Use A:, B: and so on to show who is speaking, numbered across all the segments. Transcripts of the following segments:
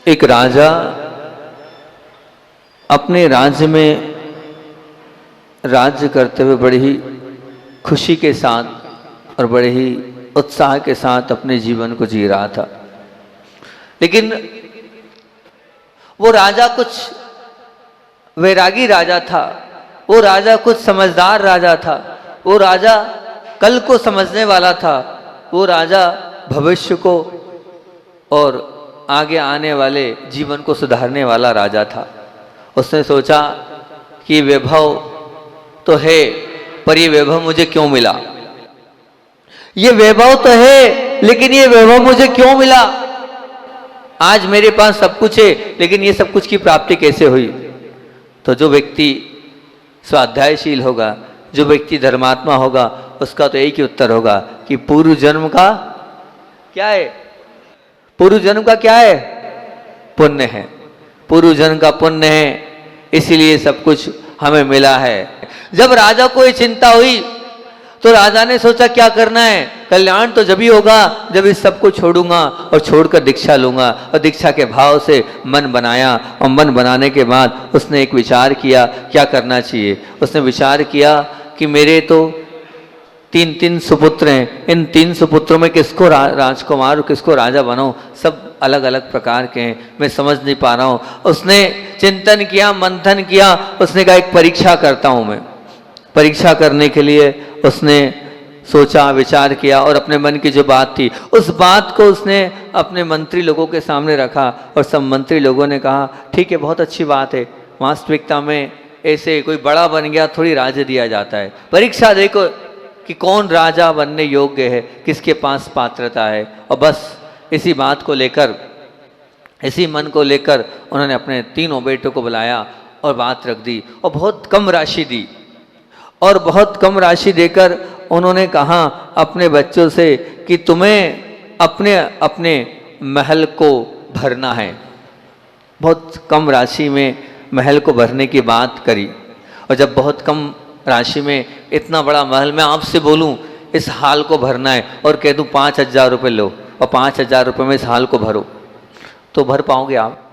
A: एक राजा अपने राज्य में राज्य करते हुए बड़ी ही खुशी के साथ और बड़े ही उत्साह के साथ अपने जीवन को जी रहा था। लेकिन वो राजा कुछ वैरागी राजा था, वो राजा कुछ समझदार राजा था, वो राजा कल को समझने वाला था, वो राजा भविष्य को और आगे आने वाले जीवन को सुधारने वाला राजा था। उसने सोचा कि वैभव तो है, पर ये वैभव मुझे क्यों मिला? ये वैभव तो है, लेकिन ये वैभव मुझे क्यों मिला? आज मेरे पास सब कुछ है, लेकिन ये सब कुछ की प्राप्ति कैसे हुई? तो जो व्यक्ति स्वाध्यायशील होगा, जो व्यक्ति धर्मात्मा होगा, उसका तो एक ही उत्तर होगा कि पूर्व जन्म का क्या है? पूर्व जन्म का क्या है? पुण्य है। पूर्व जन्म का पुण्य है, इसीलिए सब कुछ हमें मिला है। जब राजा को ये चिंता हुई तो राजा ने सोचा क्या करना है? कल्याण तो जब ही होगा जब इस सब को छोड़ूंगा और छोड़कर दीक्षा लूंगा। और दीक्षा के भाव से मन बनाया और मन बनाने के बाद उसने एक विचार किया क्या करना चाहिए। उसने विचार किया कि मेरे तो तीन सुपुत्र हैं, इन 3 सुपुत्रों में किसको राजकुमार और किसको राजा बनाऊं? सब अलग अलग प्रकार के हैं, मैं समझ नहीं पा रहा हूं। उसने चिंतन किया, मंथन किया, उसने कहा एक परीक्षा करता हूं मैं। परीक्षा करने के लिए उसने सोचा, विचार किया और अपने मन की जो बात थी उस बात को उसने अपने मंत्री लोगों के सामने रखा और सब मंत्री लोगों ने कहा ठीक है, बहुत अच्छी बात है। वास्तविकता में ऐसे कोई बड़ा बन गया थोड़ी राज्य दिया जाता है। परीक्षा देखो कि कौन राजा बनने योग्य है, किसके पास पात्रता है। और बस इसी बात को लेकर, इसी मन को लेकर उन्होंने अपने 3 बेटों को बुलाया और बात रख दी और बहुत कम राशि दी। और बहुत कम राशि देकर उन्होंने कहा अपने बच्चों से कि तुम्हें अपने अपने महल को भरना है। बहुत कम राशि में महल को भरने की बात करी। और जब बहुत कम राशि में इतना बड़ा महल, मैं आपसे बोलूं इस हाल को भरना है और कह दूं 5,000 रुपये लो और 5,000 रुपये में इस हाल को भरो, तो भर पाओगे आप?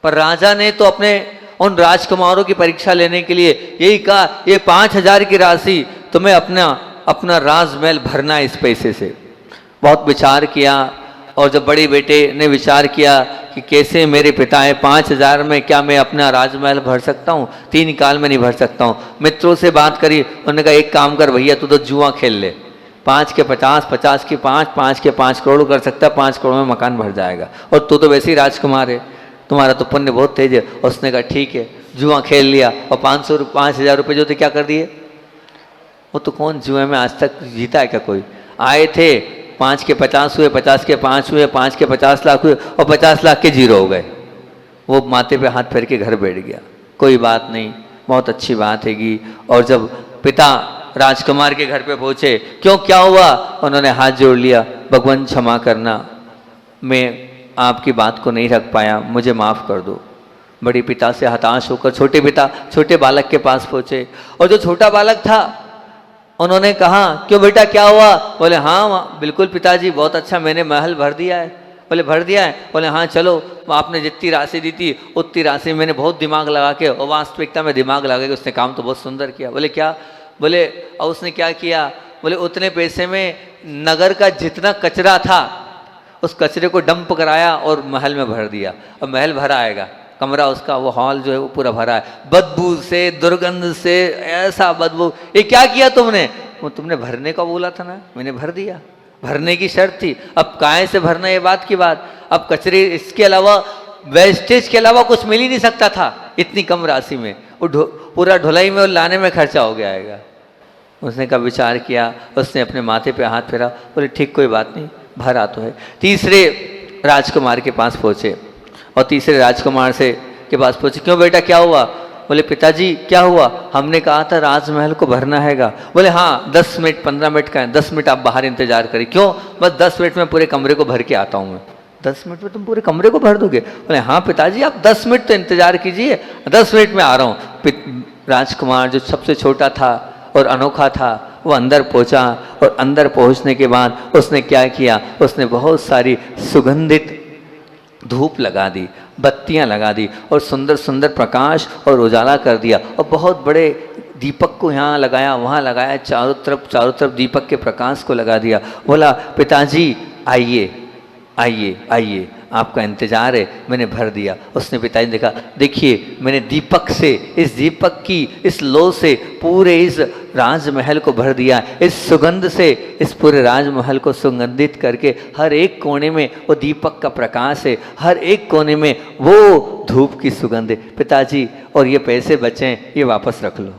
A: पर राजा ने तो अपने उन राजकुमारों की परीक्षा लेने के लिए यही कहा ये 5,000 की राशि तुम्हें अपना राजमहल भरना है इस पैसे से। बहुत विचार किया और जब बड़े बेटे ने विचार किया कि कैसे मेरे पिता है, 5,000 में क्या मैं अपना राजमहल भर सकता हूँ? 3 काल में नहीं भर सकता हूँ। मित्रों से बात करी, उन्होंने कहा एक काम कर भैया, तू तो जुआ खेल ले, 5 के 50, 50 के 5, 5 के 5 करोड़ कर सकता है, 5 करोड़ में मकान भर जाएगा। और तू तो वैसे ही राजकुमार है, तुम्हारा तो पुण्य बहुत तेज है। उसने कहा ठीक है, जुआ खेल लिया और 5,000 रुपये जो थे क्या कर दिए? वो तो कौन जुए में आज तक जीता है क्या कोई? आए थे 5 के 50 हुए, 50 के 5 हुए, 5 के 50 लाख हुए और 50 लाख के 0 हो गए। वो माथे पे हाथ फेर के घर बैठ गया। कोई बात नहीं, बहुत अच्छी बात हैगी। और जब पिता राजकुमार के घर पे पहुंचे, क्यों क्या हुआ? उन्होंने हाथ जोड़ लिया, भगवान क्षमा करना, मैं आपकी बात को नहीं रख पाया, मुझे माफ़ कर दो। बड़े पिता से हताश होकर छोटे बालक के पास पहुंचे और जो छोटा बालक था उन्होंने कहा क्यों बेटा क्या हुआ? बोले हाँ बिल्कुल पिताजी, बहुत अच्छा, मैंने महल भर दिया है। बोले भर दिया है? बोले हाँ चलो, आपने जितनी राशि दी थी उतनी राशि मैंने बहुत दिमाग लगा के, और वास्तविकता में दिमाग लगा के उसने काम तो बहुत सुंदर किया। बोले क्या? बोले और उसने क्या किया? बोले उतने पैसे में नगर का जितना कचरा था उस कचरे को डंप कराया और महल में भर दिया। और महल भरा आएगा, कमरा उसका, वो हॉल जो है वो पूरा भरा है, बदबू से, दुर्गंध से, ऐसा बदबू। ये क्या किया तुमने? वो तुमने भरने का बोला था ना, मैंने भर दिया, भरने की शर्त थी। अब काहे से भरना, ये बात की बात। अब कचरे, इसके अलावा वेस्टेज के अलावा कुछ मिल ही नहीं सकता था इतनी कम राशि में। वो पूरा ढुलाई में और लाने में खर्चा हो गया आएगा। उसने का विचार किया, उसने अपने माथे पे हाथ फेरा, बोले ठीक कोई बात नहीं, भरा तो है। तीसरे राजकुमार के पास पहुंचे और तीसरे राजकुमार के पास पहुंचे, क्यों बेटा क्या हुआ? बोले पिताजी क्या हुआ? हमने कहा था राजमहल को भरना हैगा। बोले हाँ 10 मिनट 15 मिनट का है, 10 मिनट आप बाहर इंतजार करिए। क्यों? बस 10 मिनट में पूरे कमरे को भर के आता हूँ मैं। 10 मिनट में तुम पूरे कमरे को भर दोगे? बोले हाँ पिताजी आप 10 मिनट तो इंतजार कीजिए, 10 मिनट में आ रहा हूँ। राजकुमार जो सबसे छोटा था और अनोखा था वो अंदर पहुंचा और अंदर पहुंचने के बाद उसने क्या किया? उसने बहुत सारी सुगंधित धूप लगा दी, बत्तियां लगा दी और सुंदर सुंदर प्रकाश और उजाला कर दिया और बहुत बड़े दीपक को यहाँ लगाया, वहाँ लगाया, चारों तरफ दीपक के प्रकाश को लगा दिया। बोला पिताजी आइए आइए आइए, आपका इंतजार है, मैंने भर दिया। उसने पिताजी ने देखा, देखिए मैंने दीपक से, इस दीपक की इस लो से पूरे इस राजमहल को भर दिया, इस सुगंध से इस पूरे राजमहल को सुगंधित करके हर एक कोने में वो दीपक का प्रकाश है, हर एक कोने में वो धूप की सुगंध है। पिताजी और ये पैसे बचे हैं, ये वापस रख लो,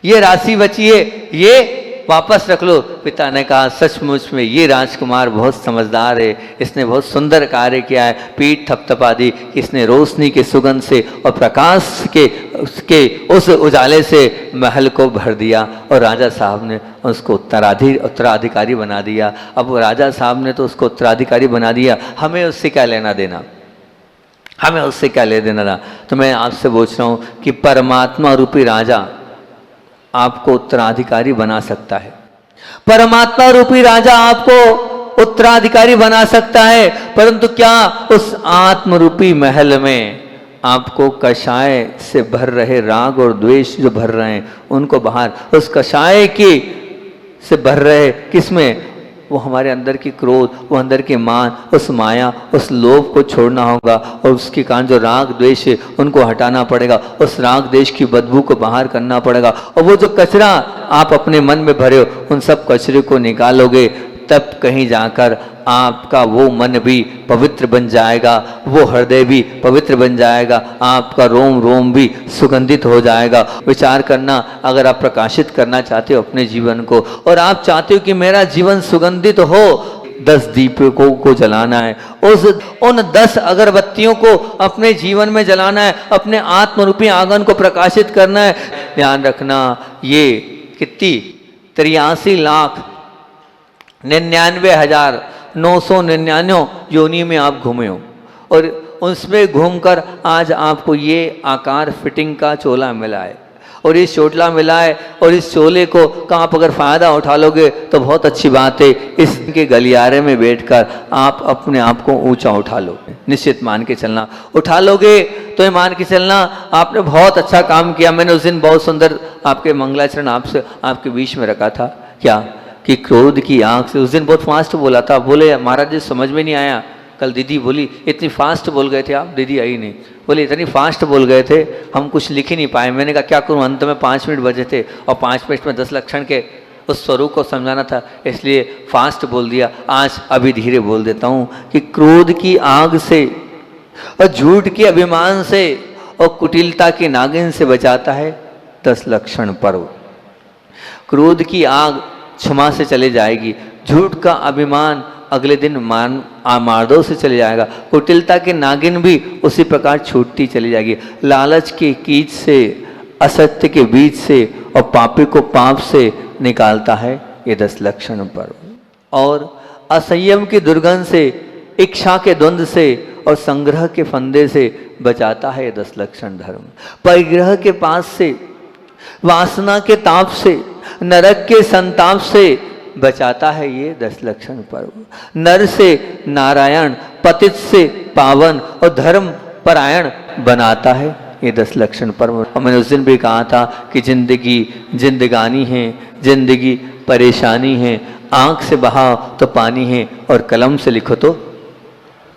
A: ये राशि बची है, ये वापस रख लो। पिता ने कहा सचमुच में ये राजकुमार बहुत समझदार है, इसने बहुत सुंदर कार्य किया है। पीठ थपथपा दी कि इसने रोशनी के सुगंध से और प्रकाश के उसके उस उजाले से महल को भर दिया और राजा साहब ने उसको उत्तराधिकारी बना दिया। अब राजा साहब ने तो उसको उत्तराधिकारी बना दिया, हमें उससे क्या लेना देना, हमें उससे क्या ले देना था। तो मैं आपसे पूछ रहा हूँ कि परमात्मा रूपी राजा आपको उत्तराधिकारी बना सकता है, परमात्मा रूपी राजा आपको उत्तराधिकारी बना सकता है, परंतु क्या उस आत्म रूपी महल में आपको कषाय से भर रहे राग और द्वेष जो भर रहे हैं उनको बाहर, उस कषाय की से भर रहे किसमें, वो हमारे अंदर की क्रोध, वो अंदर के मान, उस माया, उस लोभ को छोड़ना होगा और उसके कारण जो राग द्वेष है उनको हटाना पड़ेगा, उस राग द्वेष की बदबू को बाहर करना पड़ेगा। और वो जो कचरा आप अपने मन में भरे हो उन सब कचरे को निकालोगे, तब कहीं जाकर आपका वो मन भी पवित्र बन जाएगा, वो हृदय भी पवित्र बन जाएगा, आपका रोम रोम भी सुगंधित हो जाएगा। विचार करना, अगर आप प्रकाशित करना चाहते हो अपने जीवन को और आप चाहते हो कि मेरा जीवन सुगंधित हो, 10 दीपकों को जलाना है, उन 10 अगरबत्तियों को अपने जीवन में जलाना है, अपने आत्मरूपी आंगन को प्रकाशित करना है। ध्यान रखना, ये कितनी 83,99,999 योनि में आप घूमे हो और उसमें घूमकर आज आपको ये आकार फिटिंग का चोला मिला है और ये चोला मिला है और इस चोले को का आप अगर फ़ायदा उठा लोगे तो बहुत अच्छी बात है। इसके गलियारे में बैठकर आप अपने आप को ऊंचा उठा लो, निश्चित मान के चलना, उठा लोगे तो ये मान के चलना आपने बहुत अच्छा काम किया। मैंने उस दिन बहुत सुंदर आपके मंगलाचरण आपसे आपके बीच में रखा था, क्या कि क्रोध की आंख से, उस दिन बहुत फास्ट बोला था, बोले महाराज जी समझ में नहीं आया। कल दीदी बोली इतनी फास्ट बोल गए थे आप, दीदी आई नहीं, बोले इतनी फास्ट बोल गए थे हम कुछ लिख ही नहीं पाए। मैंने कहा क्या करूं, अंत में 5 मिनट बचे थे और 5 मिनट में 10 लक्षण के उस स्वरूप को समझाना था, इसलिए फास्ट बोल दिया। आज अभी धीरे बोल देता हूं कि क्रोध की आग से और झूठ के अभिमान से और कुटिलता के नागिन से बचाता है 10 लक्षण पर्व। क्रोध की आग क्षमा से चले जाएगी, झूठ का अभिमान अगले दिन मार्दव से चले जाएगा, कुटिलता के नागिन भी उसी प्रकार छूटती चली जाएगी। लालच के कीच से, असत्य के बीच से और पापी को पाप से निकालता है ये 10 लक्षण पर्व। और असंयम की दुर्गंध से, इच्छा के द्वंद्व से और संग्रह के फंदे से बचाता है ये 10 लक्षण धर्म। परिग्रह के पास से, वासना के ताप से, नरक के संताप से बचाता है ये 10 लक्षण पर्व। नर से नारायण, पतित से पावन और धर्म परायण बनाता है ये 10 लक्षण पर्व। और मैंने उस दिन भी कहा था कि जिंदगी जिंदगानी है, जिंदगी परेशानी है, आंख से बहाओ तो पानी है और कलम से लिखो तो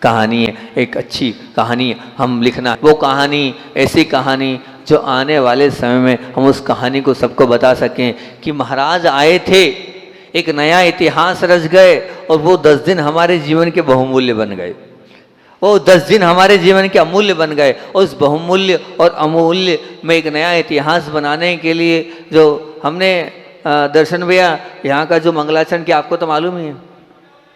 A: कहानी है। एक अच्छी कहानी हम लिखना, वो कहानी, ऐसी कहानी जो आने वाले समय में हम उस कहानी को सबको बता सकें कि महाराज आए थे, एक नया इतिहास रच गए और वो 10 दिन हमारे जीवन के बहुमूल्य बन गए, वो 10 दिन हमारे जीवन के अमूल्य बन गए। उस बहुमूल्य और अमूल्य में एक नया इतिहास बनाने के लिए जो हमने दर्शन भैया यहाँ का जो मंगलाचरण किया, आपको तो मालूम ही है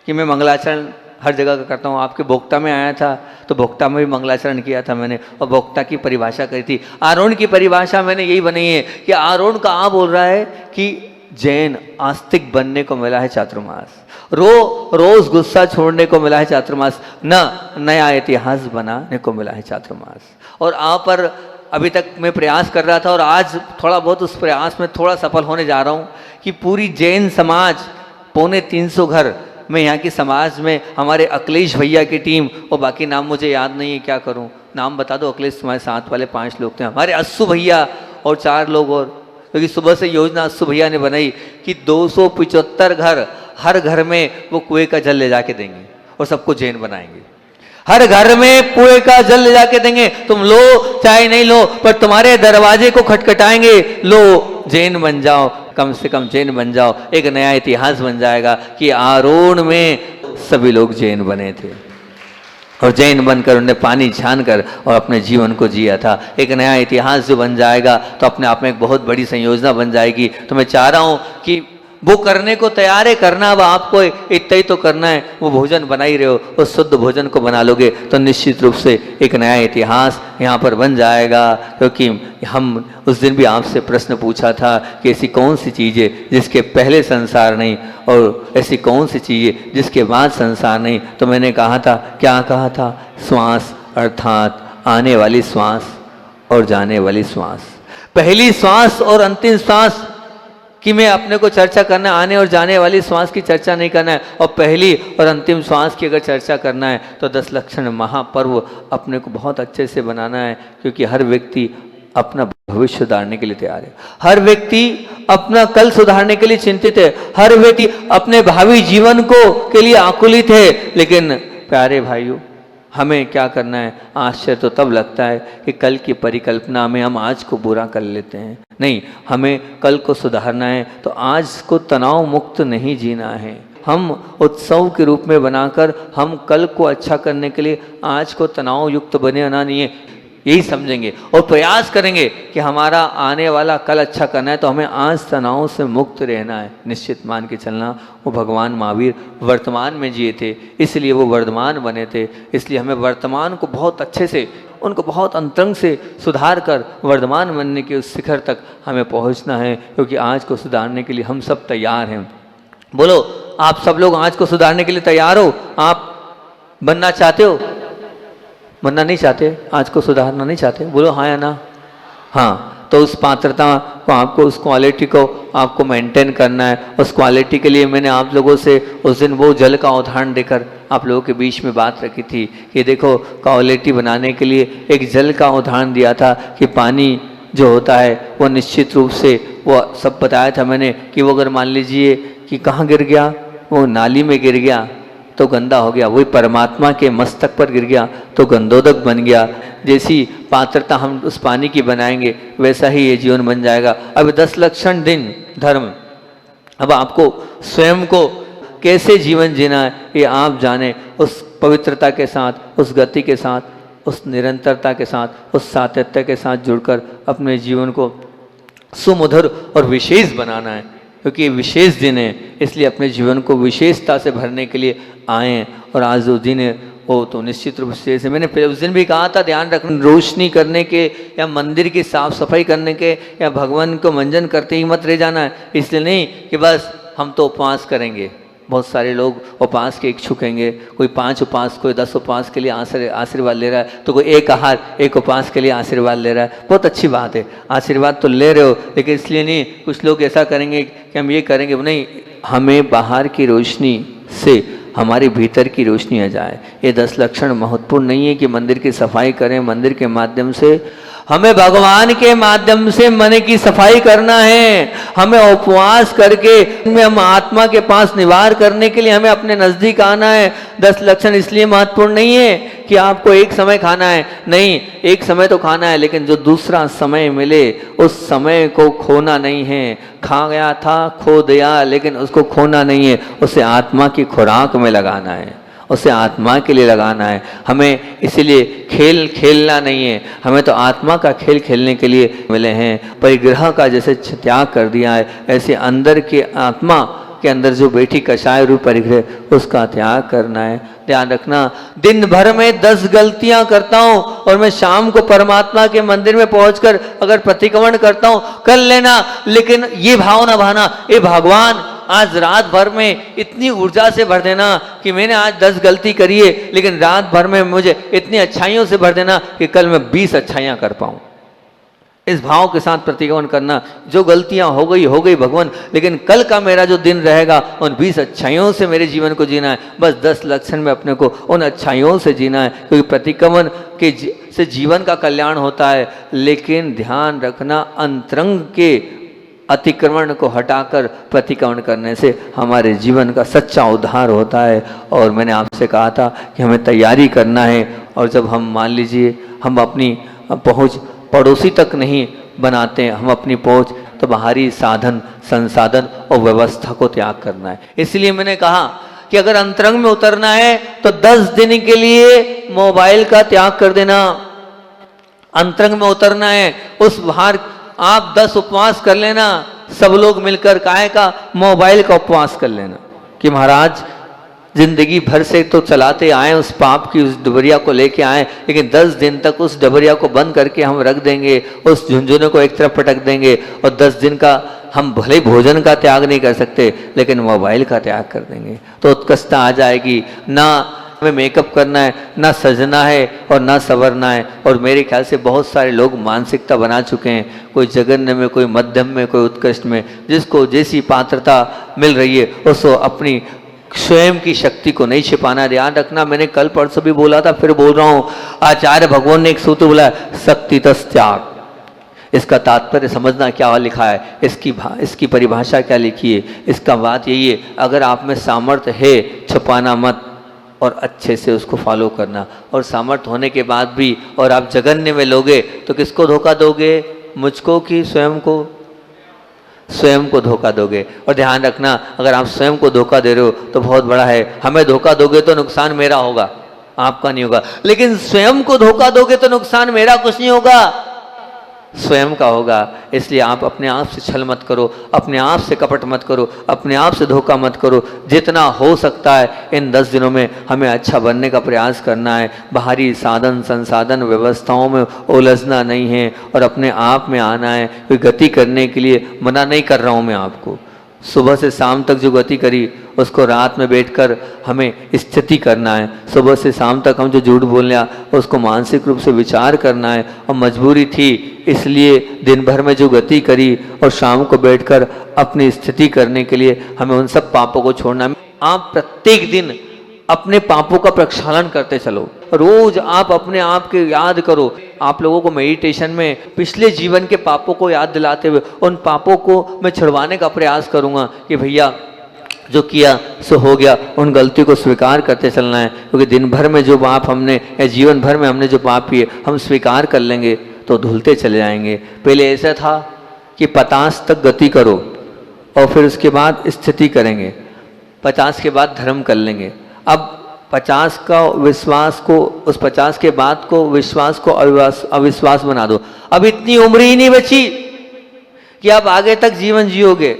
A: कि मैं मंगलाचरण हर जगह का करता हूँ। आपके भोक्ता में आया था तो भोक्ता में भी मंगलाचरण किया था मैंने और भोक्ता की परिभाषा करी थी। आरोण की परिभाषा मैंने यही बनाई है कि आरोण का आ बोल रहा है कि जैन आस्तिक बनने को मिला है चातुर्मास, रोज गुस्सा छोड़ने को मिला है चातुर्मास, नया इतिहास बनाने को मिला है चातुर्मास। और आप पर अभी तक मैं प्रयास कर रहा था और आज थोड़ा बहुत उस प्रयास में थोड़ा सफल होने जा रहा हूँ कि पूरी जैन समाज 325 घर मैं यहाँ की समाज में हमारे अखिलेश भैया की टीम, और बाकी नाम मुझे याद नहीं है, क्या करूँ, नाम बता दो अखिलेश, तुम्हारे साथ वाले 5 लोग थे, हमारे अस्सू भैया और 4 लोग और, क्योंकि सुबह से योजना अस्सू भैया ने बनाई कि 275 घर, हर घर में वो कुएं का जल ले जाके देंगे और सबको जैन बनाएंगे। हर घर में कुएं का जल ले जाके देंगे, तुम लो चाहे नहीं लो, पर तुम्हारे दरवाजे को खटखटाएंगे, लो जैन बन जाओ, कम से कम जैन बन जाओ। एक नया इतिहास बन जाएगा कि आरोन में सभी लोग जैन बने थे और जैन बनकर उन्होंने पानी छान कर और अपने जीवन को जिया था। एक नया इतिहास जो बन जाएगा तो अपने आप में एक बहुत बड़ी संयोजना बन जाएगी। तो मैं चाह रहा हूँ कि वो करने को तैयार है, करना अब आपको इतना ही तो करना है। वो भोजन बना ही रहे हो, उस शुद्ध भोजन को बना लोगे तो निश्चित रूप से एक नया इतिहास यहाँ पर बन जाएगा। क्योंकि हम उस दिन भी आपसे प्रश्न पूछा था कि ऐसी कौन सी चीज़ है जिसके पहले संसार नहीं, और ऐसी कौन सी चीज़ है जिसके बाद संसार नहीं। तो मैंने कहा था, क्या कहा था, श्वास, अर्थात आने वाली श्वास और जाने वाली श्वास। पहली श्वास और अंतिम श्वास कि मैं अपने को चर्चा करना, आने और जाने वाली श्वास की चर्चा नहीं करना है, और पहली और अंतिम श्वास की अगर चर्चा करना है तो 10 लक्षण महापर्व अपने को बहुत अच्छे से बनाना है। क्योंकि हर व्यक्ति अपना भविष्य सुधारने के लिए तैयार है, हर व्यक्ति अपना कल सुधारने के लिए चिंतित है, हर व्यक्ति अपने भावी जीवन को के लिए आकुलित है। लेकिन प्यारे भाइयों, हमें क्या करना है, आश्चर्य तो तब लगता है कि कल की परिकल्पना में हम आज को बुरा कर लेते हैं। नहीं, हमें कल को सुधारना है तो आज को तनाव मुक्त नहीं जीना है। हम उत्सव के रूप में बनाकर हम कल को अच्छा करने के लिए आज को तनाव युक्त बनाना नहीं है, यही समझेंगे और प्रयास करेंगे कि हमारा आने वाला कल अच्छा करना है तो हमें आज तनाव से मुक्त रहना है। निश्चित मान के चलना, वो भगवान महावीर वर्तमान में जिए थे, इसलिए वो वर्धमान बने थे। इसलिए हमें वर्तमान को बहुत अच्छे से, उनको बहुत अंतरंग से सुधार कर वर्धमान बनने के उस शिखर तक हमें पहुंचना है। क्योंकि आज को सुधारने के लिए हम सब तैयार हैं। बोलो, आप सब लोग आज को सुधारने के लिए तैयार हो? आप बनना चाहते हो? बनना नहीं चाहते? आज को सुधारना नहीं चाहते? बोलो हाँ या ना। हाँ, तो उस पात्रता को, आपको उस क्वालिटी को आपको मेंटेन करना है। उस क्वालिटी के लिए मैंने आप लोगों से उस दिन वो जल का उदाहरण देकर आप लोगों के बीच में बात रखी थी कि देखो, क्वालिटी बनाने के लिए एक जल का उदाहरण दिया था कि पानी जो होता है वो निश्चित रूप से, वो सब बताया था मैंने कि वो अगर मान लीजिए कि कहाँ गिर गया, वो नाली में गिर गया तो गंदा हो गया, वही परमात्मा के मस्तक पर गिर गया तो गंदोदक बन गया। जैसी पात्रता हम उस पानी की बनाएंगे वैसा ही ये जीवन बन जाएगा। अब 10 लक्षण दिन धर्म, अब आपको स्वयं को कैसे जीवन जीना है ये आप जाने, उस पवित्रता के साथ, उस गति के साथ, उस निरंतरता के साथ, उस सातत्य के साथ जुड़कर अपने जीवन को सुमधुर और विशेष बनाना है। क्योंकि ये विशेष दिन है, इसलिए अपने जीवन को विशेषता से भरने के लिए आए। और आज जो दिन है वो तो निश्चित रूप से, जैसे मैंने उस दिन भी कहा था, ध्यान रखना, रोशनी करने के या मंदिर की साफ सफाई करने के या भगवान को मंजन करते ही मत रह जाना है। इसलिए नहीं कि बस हम तो उपवास करेंगे। बहुत सारे लोग उपवास के इच्छुक होंगे, कोई 5 उपवास, कोई 10 उपवास के लिए आशीर्वाद ले रहा है, तो कोई एक आहार, एक उपवास के लिए आशीर्वाद ले रहा है। बहुत अच्छी बात है, आशीर्वाद तो ले रहे हो, लेकिन इसलिए नहीं कुछ लोग ऐसा करेंगे कि हम ये करेंगे, नहीं, हमें बाहर की रोशनी से हमारे भीतर की रोशनी आ जाए। ये 10 लक्षण महत्वपूर्ण नहीं है कि मंदिर की सफाई करें, मंदिर के माध्यम से हमें भगवान के माध्यम से मन की सफाई करना है। हमें उपवास करके में हम आत्मा के पास निवार करने के लिए हमें अपने नजदीक आना है। 10 लक्षण इसलिए महत्वपूर्ण नहीं है कि आपको एक समय खाना है, नहीं, एक समय तो खाना है, लेकिन जो दूसरा समय मिले उस समय को खोना नहीं है। खा गया था, खो दिया, लेकिन उसको खोना नहीं है, उसे आत्मा की खुराक में लगाना है, उसे आत्मा के लिए लगाना है। हमें इसीलिए खेल खेलना नहीं है, हमें तो आत्मा का खेल खेलने के लिए मिले हैं। परिग्रह का जैसे त्याग कर दिया है, ऐसे अंदर के आत्मा के अंदर जो बैठी कषाय रूप परिग्रह, उसका त्याग करना है। ध्यान रखना, दिन भर में 10 गलतियां करता हूं और मैं शाम को परमात्मा के मंदिर में पहुंचकर अगर प्रतिक्रमण करता हूं, कर लेना, लेकिन ये भाव ना भाना, ये भगवान आज रात भर में इतनी ऊर्जा से भर देना कि मैंने आज 10 गलती करी है, लेकिन रात भर में मुझे इतनी अच्छाइयों से भर देना कि कल मैं 20 अच्छाइयां कर पाऊं। इस भाव के साथ प्रतिक्रमण करना, जो गलतियां हो गई भगवान, लेकिन कल का मेरा जो दिन रहेगा उन 20 अच्छाइयों से मेरे जीवन को जीना है। बस 10 लक्षण में अपने को उन अच्छाइयों से जीना है, क्योंकि प्रतिक्रमण के से जीवन का कल्याण होता है। लेकिन ध्यान रखना, अंतरंग के अतिक्रमण को हटाकर प्रतिक्रमण करने से हमारे जीवन का सच्चा उद्धार होता है। और मैंने आपसे कहा था कि हमें तैयारी करना है, और जब हम मान लीजिए हम अपनी पहुँच पड़ोसी तक नहीं बनाते हैं, हम अपनी पहुँच तो बाहरी साधन संसाधन और व्यवस्था को त्याग करना है। इसलिए मैंने कहा कि अगर अंतरंग में उतरना है तो 10 दिन के लिए मोबाइल का त्याग कर देना। अंतरंग में उतरना है, उस बाहर आप 10 उपवास कर लेना, सब लोग मिलकर काहे का मोबाइल का उपवास कर लेना कि महाराज जिंदगी भर से तो चलाते आए, उस पाप की उस डबरिया को लेके आए, लेकिन 10 दिन तक उस डबरिया को बंद करके हम रख देंगे, उस झुंझुने को एक तरफ पटक देंगे। और 10 दिन का हम भले भोजन का त्याग नहीं कर सकते, लेकिन मोबाइल का त्याग कर देंगे तो उत्कृष्टता आ जाएगी। ना हमें मेकअप करना है, ना सजना है और ना संवरना है। और मेरे ख्याल से बहुत सारे लोग मानसिकता बना चुके हैं, कोई जघन्य में, कोई मध्यम में, कोई उत्कृष्ट में, जिसको जैसी पात्रता मिल रही है उसको अपनी स्वयं की शक्ति को नहीं छिपाना। ध्यान रखना, मैंने कल परसों भी बोला था, फिर बोल रहा हूं, आचार्य भगवान ने एक सूत्र बोला, शक्ति त्याग। इसका तात्पर्य समझना क्या लिखा है, इसकी परिभाषा क्या लिखी है। इसका बात यही है, अगर आप में सामर्थ्य है, छुपाना मत और अच्छे से उसको फॉलो करना। और सामर्थ्य होने के बाद भी और आप जघन्य में लोगे तो किसको धोखा दोगे, मुझको कि स्वयं को? स्वयं को धोखा दोगे। और ध्यान रखना, अगर आप स्वयं को धोखा दे रहे हो तो बहुत बड़ा है। हमें धोखा दोगे तो नुकसान मेरा होगा, आपका नहीं होगा। लेकिन स्वयं को धोखा दोगे तो नुकसान मेरा कुछ नहीं होगा, स्वयं का होगा। इसलिए आप अपने आप से छल मत करो, अपने आप से कपट मत करो, अपने आप से धोखा मत करो। जितना हो सकता है इन 10 दिनों में हमें अच्छा बनने का प्रयास करना है। बाहरी साधन संसाधन व्यवस्थाओं में उलझना नहीं है और अपने आप में आना है। कोई गति करने के लिए मना नहीं कर रहा हूँ मैं आपको, सुबह से शाम तक जो गति करी उसको रात में बैठकर हमें स्थिति करना है। सुबह से शाम तक हम जो झूठ बोल लिया उसको मानसिक रूप से विचार करना है। और मजबूरी थी इसलिए दिन भर में जो गति करी और शाम को बैठकर अपनी स्थिति करने के लिए हमें उन सब पापों को छोड़ना है। आप प्रत्येक दिन अपने पापों का प्रक्षालन करते चलो, रोज आप अपने आप के याद करो। आप लोगों को मेडिटेशन में पिछले जीवन के पापों को याद दिलाते हुए उन पापों को मैं छुड़वाने का प्रयास करूंगा कि भैया जो किया सो हो गया, उन गलतियों को स्वीकार करते चलना है। क्योंकि दिन भर में जो पाप हमने या जीवन भर में हमने जो पाप किए हम स्वीकार कर लेंगे तो धुलते चले जाएंगे। पहले ऐसा था कि 50 तक गति करो और फिर उसके बाद स्थिति करेंगे, 50 के बाद धर्म कर लेंगे। अब 50 का विश्वास को, उस 50 के बाद को विश्वास को अविश्वास बना दो। अब इतनी उम्र ही नहीं बची कि आप आगे तक जीवन जियोगे,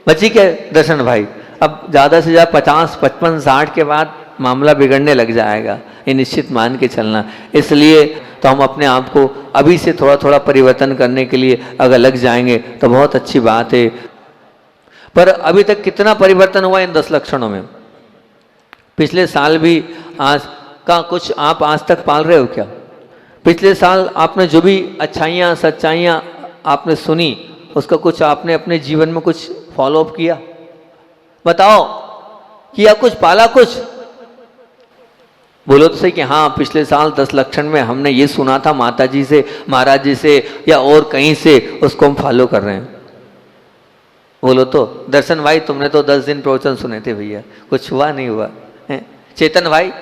A: बची क्या दर्शन भाई? अब ज़्यादा से ज़्यादा 50, 55, 60 के बाद मामला बिगड़ने लग जाएगा, ये निश्चित मान के चलना। इसलिए तो हम अपने आप को अभी से थोड़ा थोड़ा परिवर्तन करने के लिए अगर लग जाएंगे तो बहुत अच्छी बात है। पर अभी तक कितना परिवर्तन हुआ इन 10 लक्षणों में? पिछले साल भी आज का कुछ आप आज तक पाल रहे हो क्या? पिछले साल आपने जो भी अच्छाइयाँ सच्चाइयाँ आपने सुनी उसका कुछ आपने अपने जीवन में कुछ फॉलो अप किया? बताओ, किया कुछ, पाला कुछ? बोलो तो सही कि हाँ पिछले साल 10 लक्षण में हमने ये सुना था माता जी से, महाराज जी से या और कहीं से, उसको हम फॉलो कर रहे हैं। बोलो तो। दर्शन भाई तुमने तो 10 दिन प्रवचन सुने थे भैया, कुछ हुआ नहीं हुआ है? चेतन भाई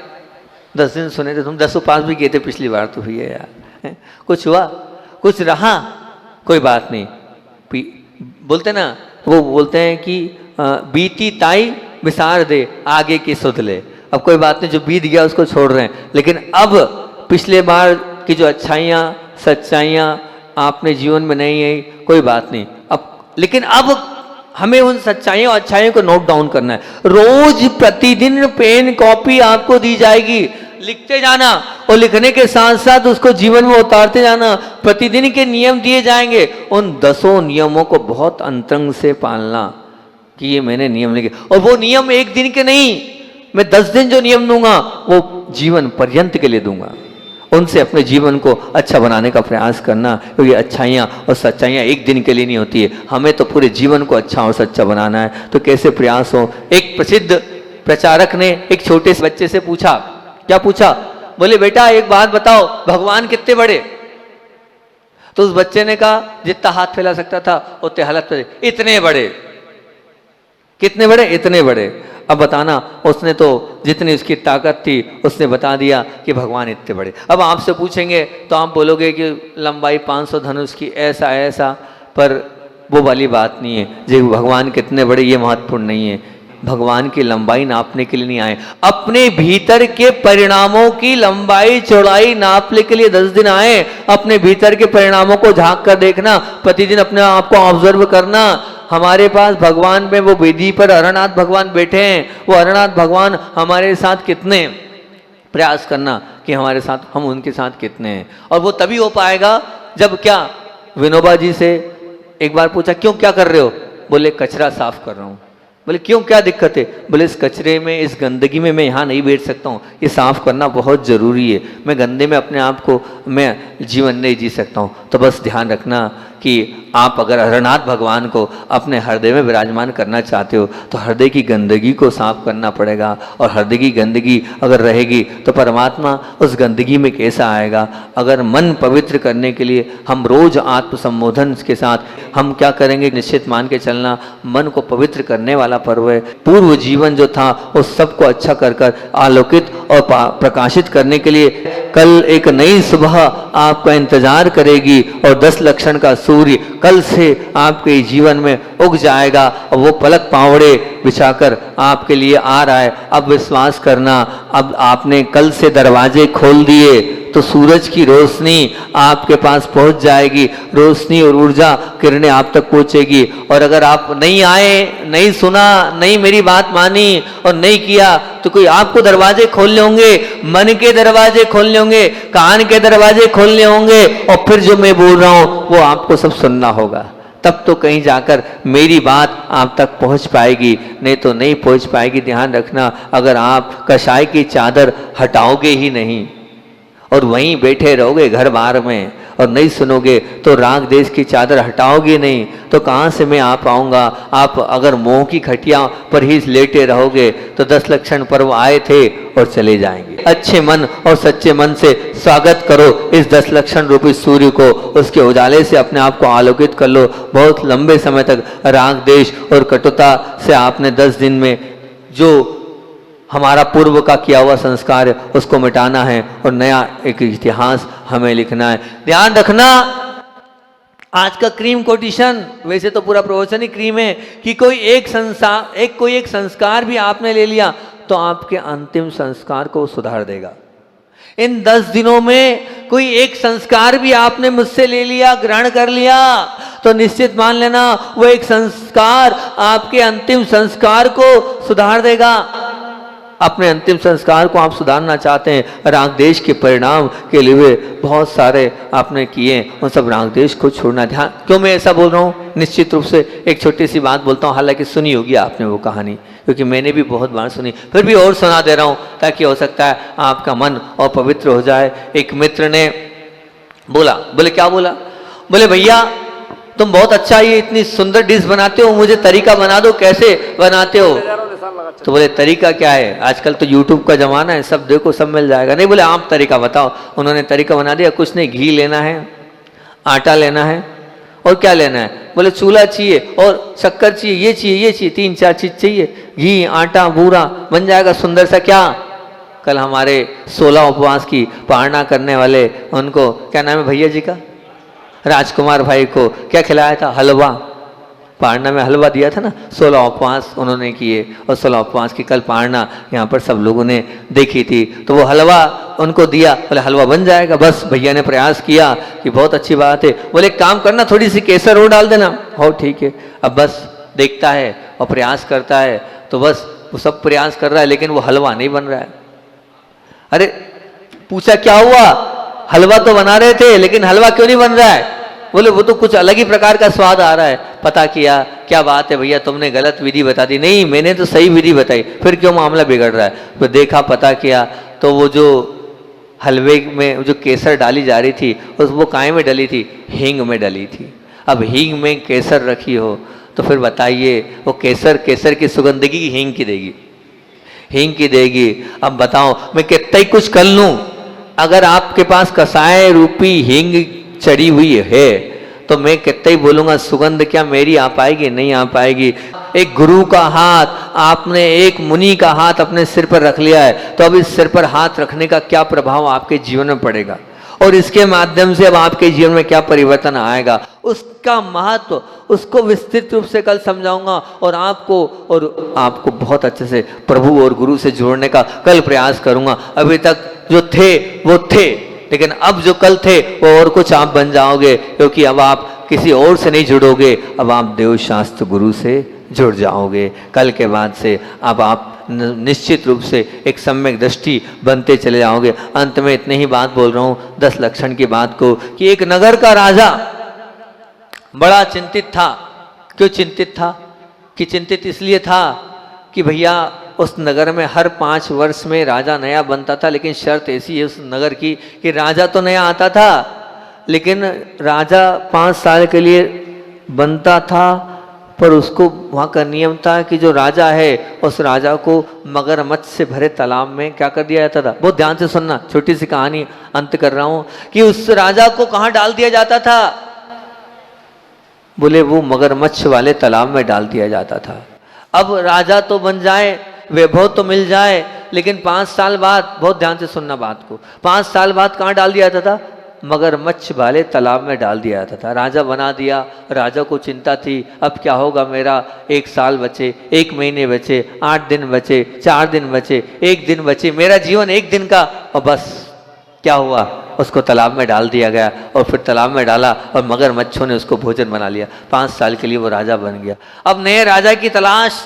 A: 10 दिन सुने थे, तुम 10 उपास भी किए थे पिछली बार तो भैया यार है? कुछ हुआ, कुछ रहा? कोई बात नहीं। बोलते ना, वो बोलते हैं कि बीती ताई विसार दे आगे की सुध ले। अब कोई बात नहीं, जो बीत गया उसको छोड़ रहे हैं, लेकिन अब पिछले बार की जो अच्छाइयाँ सच्चाइयाँ आपने जीवन में नहीं आई, कोई बात नहीं। अब लेकिन अब हमें उन सच्चाइयों अच्छाइयों को नोट डाउन करना है। रोज प्रतिदिन पेन कॉपी आपको दी जाएगी, लिखते जाना और लिखने के साथ साथ उसको जीवन में उतारते जाना। प्रतिदिन के नियम दिए जाएंगे, उन 10 नियमों को बहुत अंतरंग से पालना कि ये मैंने नियम लिखे। और वो नियम एक दिन के नहीं, मैं 10 दिन जो नियम दूंगा वो जीवन पर्यंत के लिए दूंगा। उनसे अपने जीवन को अच्छा बनाने का प्रयास करना, क्योंकि अच्छाइयाँ और सच्चाइयाँ एक दिन के लिए नहीं होती है, हमें तो पूरे जीवन को अच्छा और सच्चा बनाना है। तो कैसे प्रयास हो। एक प्रसिद्ध प्रचारक ने एक छोटे से बच्चे से पूछा, क्या पूछा, बोले बेटा एक बात बताओ, भगवान कितने बड़े। तो उस बच्चे ने कहा, जितना हाथ फैला सकता था उतने हालत पे, इतने बड़े। कितने बड़े? इतने बड़े। अब बताना, उसने तो जितनी उसकी ताकत थी उसने बता दिया कि भगवान इतने बड़े। अब आपसे पूछेंगे तो आप बोलोगे कि लंबाई 500 धनुष की, ऐसा ऐसा, पर वो वाली बात नहीं है। जी भगवान कितने बड़े ये महत्वपूर्ण नहीं है। भगवान की लंबाई नापने के लिए नहीं आए, अपने भीतर के परिणामों की लंबाई चौड़ाई नापने के लिए 10 दिन आए। अपने भीतर के परिणामों को झांक कर देखना, प्रतिदिन अपने आप को ऑब्जर्व करना। हमारे पास भगवान में वो वेदी पर हरनाथ भगवान बैठे हैं, वो हरनाथ भगवान हमारे साथ कितने, प्रयास करना कि हमारे साथ, हम उनके साथ कितने हैं। और वो तभी हो पाएगा जब क्या, विनोबा जी से एक बार पूछा, क्यों क्या कर रहे हो? बोले कचरा साफ कर रहा हूँ। बोले क्यों, क्या दिक्कत है? बोले इस कचरे में, इस गंदगी में मैं यहाँ नहीं बैठ सकता हूँ, ये साफ करना बहुत ज़रूरी है। मैं गंदे में अपने आप को, मैं जीवन नहीं जी सकता हूँ। तो बस ध्यान रखना कि आप अगर हरनाथ भगवान को अपने हृदय में विराजमान करना चाहते हो तो हृदय की गंदगी को साफ करना पड़ेगा। और हृदय की गंदगी अगर रहेगी तो परमात्मा उस गंदगी में कैसा आएगा। अगर मन पवित्र करने के लिए हम रोज आत्मसंबोधन के साथ हम क्या करेंगे, निश्चित मान के चलना, मन को पवित्र करने वाला पर्व है। पूर्व जीवन जो था उस सबको अच्छा कर कर आलोकित और प्रकाशित करने के लिए कल एक नई सुबह आपका इंतजार करेगी और 10 लक्षण का सूर्य कल से आपके जीवन में उग जाएगा और वो पलक पावड़े बिछाकर आपके लिए आ रहा है। अब विश्वास करना, अब आपने कल से दरवाजे खोल दिए तो सूरज की रोशनी आपके पास पहुंच जाएगी, रोशनी और ऊर्जा किरणें आप तक पहुंचेगी। और अगर आप नहीं आए, नहीं सुना, नहीं मेरी बात मानी और नहीं किया तो कोई आपको दरवाजे खोलने होंगे, मन के दरवाजे खोलने होंगे, कान के दरवाजे खोलने होंगे और फिर जो मैं बोल रहा हूं वो आपको सब सुनना होगा। तब तो कहीं जाकर मेरी बात आप तक पहुंच पाएगी, नहीं तो नहीं पहुंच पाएगी। ध्यान रखना, अगर आप कसाई की चादर हटाओगे ही नहीं और वहीं बैठे रहोगे घर बार में और नहीं सुनोगे तो राग देश की चादर हटाओगे नहीं तो कहाँ से मैं आ पाऊंगा। आप अगर मोह की खटिया पर ही लेटे रहोगे तो 10 लक्षण पर्व आए थे और चले जाएंगे। अच्छे मन और सच्चे मन से स्वागत करो इस 10 लक्षण रूपी सूर्य को, उसके उजाले से अपने आप को आलोकित कर लो। बहुत लंबे समय तक राग देश और कटुता से आपने 10 दिन में जो हमारा पूर्व का किया हुआ संस्कार है उसको मिटाना है और नया एक इतिहास हमें लिखना है। ध्यान रखना, आज का क्रीम कोटेशन, वैसे तो पूरा प्रवचन ही क्रीम है, कि कोई एक संस्कार भी आपने ले लिया तो आपके अंतिम संस्कार को सुधार देगा। इन 10 दिनों में कोई एक संस्कार भी आपने मुझसे ले लिया, ग्रहण कर लिया, तो निश्चित मान लेना वो एक संस्कार आपके अंतिम संस्कार को सुधार देगा। अपने अंतिम संस्कार को आप सुधारना चाहते हैं, राग देश के परिणाम के लिए बहुत सारे आपने किए, उन सब राग देश को छोड़ना। ध्यान, क्यों मैं ऐसा बोल रहा हूँ? निश्चित रूप से एक छोटी सी बात बोलता हूँ, हालांकि सुनी होगी आपने वो कहानी, क्योंकि मैंने भी बहुत बार सुनी, फिर भी और सुना दे रहा हूँ ताकि हो सकता है आपका मन और पवित्र हो जाए। एक मित्र ने बोले क्या बोला? बोले भैया तुम बहुत अच्छा ये इतनी सुंदर डिश बनाते हो, मुझे तरीका बना दो, कैसे बनाते हो? तो बोले तरीका क्या है, आजकल तो यूट्यूब का जमाना है, सब देखो सब मिल जाएगा। नहीं, बोले आप तरीका बताओ। उन्होंने तरीका बना दिया, कुछ नहीं, घी लेना है, आटा लेना है और क्या लेना है? बोले चूल्हा चाहिए और शक्कर चाहिए, ये चाहिए 3-4 चीज चाहिए, घी आटा बूरा, बन जाएगा सुंदर सा। क्या कल हमारे 16 उपवास की पारणा करने वाले, उनको क्या नाम है भैया जी का, राजकुमार भाई को क्या खिलाया था? हलवा। पारणा में हलवा दिया था ना। 16 उपवास उन्होंने किए और 16 उपवास की कल पारणा यहाँ पर सब लोगों ने देखी थी, तो वो हलवा उनको दिया। बोले हलवा बन जाएगा। बस भैया ने प्रयास किया कि बहुत अच्छी बात है। बोले एक काम करना, थोड़ी सी केसर और डाल देना। हो ठीक है। अब बस देखता है और प्रयास करता है, तो बस वो सब प्रयास कर रहा है लेकिन वो हलवा नहीं बन रहा है। अरे पूछा क्या हुआ? हलवा तो बना रहे थे लेकिन हलवा क्यों नहीं बन रहा है? बोले वो तो कुछ अलग ही प्रकार का स्वाद आ रहा है। पता किया, क्या बात है भैया, तुमने गलत विधि बता दी। नहीं, मैंने तो सही विधि बताई, फिर क्यों मामला बिगड़ रहा है? फिर देखा, पता किया, तो वो जो हलवे में जो केसर डाली जा रही थी उस वो काय में डली थी, हींग में डली थी। अब हींग में केसर रखी हो तो फिर बताइए वो केसर की सुगंधगी की हींग की देगी, हींग की देगी। अब बताओ मैं कितना ही कुछ कर लूं, अगर आपके पास कसाय रूपी हींग चढ़ी हुई है तो मैं कितना ही बोलूंगा सुगंध क्या मेरी आ पाएगी? नहीं आ पाएगी। एक गुरु का हाथ, आपने एक मुनि का हाथ अपने सिर पर रख लिया है तो अब इस सिर पर हाथ रखने का क्या प्रभाव आपके जीवन में पड़ेगा और इसके माध्यम से अब आपके जीवन में क्या परिवर्तन आएगा, उसका महत्व, उसको विस्तृत रूप से कल समझाऊंगा और आपको बहुत अच्छे से प्रभु और गुरु से जोड़ने का कल प्रयास करूंगा। अभी तक जो थे वो थे, लेकिन अब जो कल थे वो और कुछ आप बन जाओगे, क्योंकि अब आप किसी और से नहीं जुड़ोगे, अब आप देव शास्त्र गुरु से जुड़ जाओगे। कल के बाद से अब आप निश्चित रूप से एक सम्यक दृष्टि बनते चले जाओगे। अंत में इतनी ही बात बोल रहा हूँ 10 लक्षण की बात को, कि एक नगर का राजा बड़ा चिंतित था। क्यों चिंतित था? कि चिंतित इसलिए था कि भैया उस नगर में हर 5 वर्ष में राजा नया बनता था, लेकिन शर्त ऐसी है उस नगर की कि राजा तो नया आता था लेकिन राजा 5 साल के लिए बनता था, पर उसको वहाँ का नियम था कि जो राजा है उस राजा को मगरमच्छ से भरे तालाब में क्या कर दिया जाता था। बहुत ध्यान से सुनना, छोटी सी कहानी अंत कर रहा हूँ, कि उस राजा को कहाँ डाल दिया जाता था? बोले वो मगरमच्छ वाले तालाब में डाल दिया जाता था। अब राजा तो बन जाए, वैभव तो मिल जाए, लेकिन 5 साल बाद, बहुत ध्यान से सुनना बात को, 5 साल बाद कहाँ डाल दिया जाता था? मगरमच्छ वाले तालाब में डाल दिया जाता था। राजा बना दिया, राजा को चिंता थी अब क्या होगा मेरा, 1 साल बचे, 1 महीने बचे, 8 दिन बचे, 4 दिन बचे, 1 दिन बचे, मेरा जीवन 1 दिन का, और बस क्या हुआ, उसको तालाब में डाल दिया गया और फिर तालाब में डाला और मगरमच्छों ने उसको भोजन बना लिया। 5 साल के लिए वो राजा बन गया। अब नए राजा की तलाश,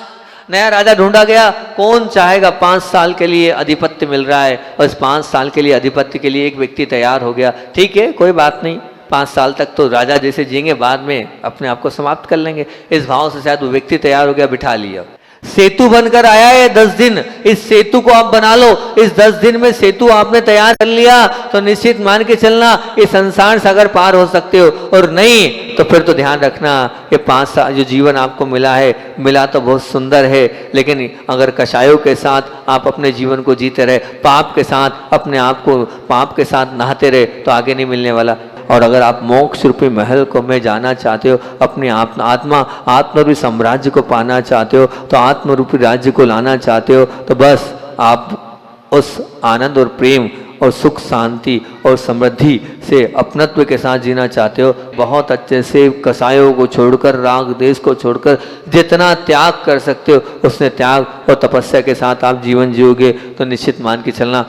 A: नया राजा ढूंढा गया। कौन चाहेगा? 5 साल के लिए अधिपत्य मिल रहा है और इस 5 साल के लिए अधिपत्य के लिए एक व्यक्ति तैयार हो गया। ठीक है, कोई बात नहीं, 5 साल तक तो राजा जैसे जिएंगे, बाद में अपने आप को समाप्त कर लेंगे, इस भाव से शायद वो व्यक्ति तैयार हो गया, बिठा लिया। सेतु बनकर आया है 10 दिन, इस सेतु को आप बना लो। इस 10 दिन में सेतु आपने तैयार कर लिया तो निश्चित मान के चलना ये संसार सागर पार हो सकते हो, और नहीं तो फिर तो ध्यान रखना ये 5 साल जो जीवन आपको मिला है, मिला तो बहुत सुंदर है, लेकिन अगर कषायों के साथ आप अपने जीवन को जीते रहे, पाप के साथ अपने आप को पाप के साथ नहाते रहे तो आगे नहीं मिलने वाला। और अगर आप मोक्ष रूपी महल को में जाना चाहते हो, अपने आत्मरूपी साम्राज्य को पाना चाहते हो, तो आत्मरूपी राज्य को लाना चाहते हो, तो बस आप उस आनंद और प्रेम और सुख शांति और समृद्धि से अपनत्व के साथ जीना चाहते हो, बहुत अच्छे से कसायों को छोड़कर, राग देश को छोड़कर जितना त्याग कर सकते हो उसने त्याग और तपस्या के साथ आप जीवन जियोगे तो निश्चित मान के चलना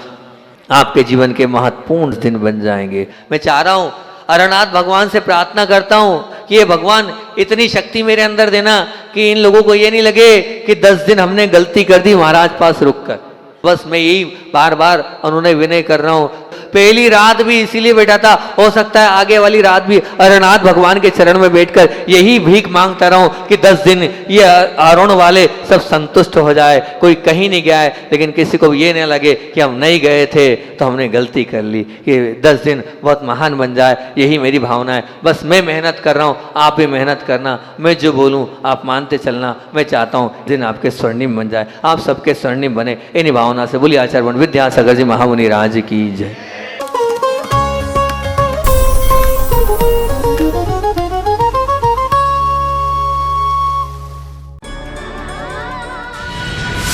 A: आपके जीवन के महत्वपूर्ण दिन बन जाएंगे। मैं चाह रहा हूँ, अरनाथ भगवान से प्रार्थना करता हूँ कि ये भगवान इतनी शक्ति मेरे अंदर देना कि इन लोगों को ये नहीं लगे कि 10 दिन हमने गलती कर दी महाराज पास रुककर। बस मैं यही बार बार उन्होंने विनय कर रहा हूँ। पहली रात भी इसीलिए बैठा था, हो सकता है आगे वाली रात भी अरनाथ भगवान के चरण में बैठकर यही भीख मांगता रहूं कि 10 दिन ये आरोण वाले सब संतुष्ट हो जाए, कोई कहीं नहीं गया है, लेकिन किसी को ये नहीं लगे कि हम नहीं गए थे तो हमने गलती कर ली, कि 10 दिन बहुत महान बन जाए, यही मेरी भावना है। बस मैं मेहनत कर रहा हूँ, आप भी मेहनत करना, मैं जो बोलूँ आप मानते चलना। मैं चाहता हूँ दिन आपके स्वर्णिम बन जाए, आप सबके स्वर्णिम बने, इन्हीं भावना से बोलिए आचार्य विद्यासागर जी महामुनि राज की जय।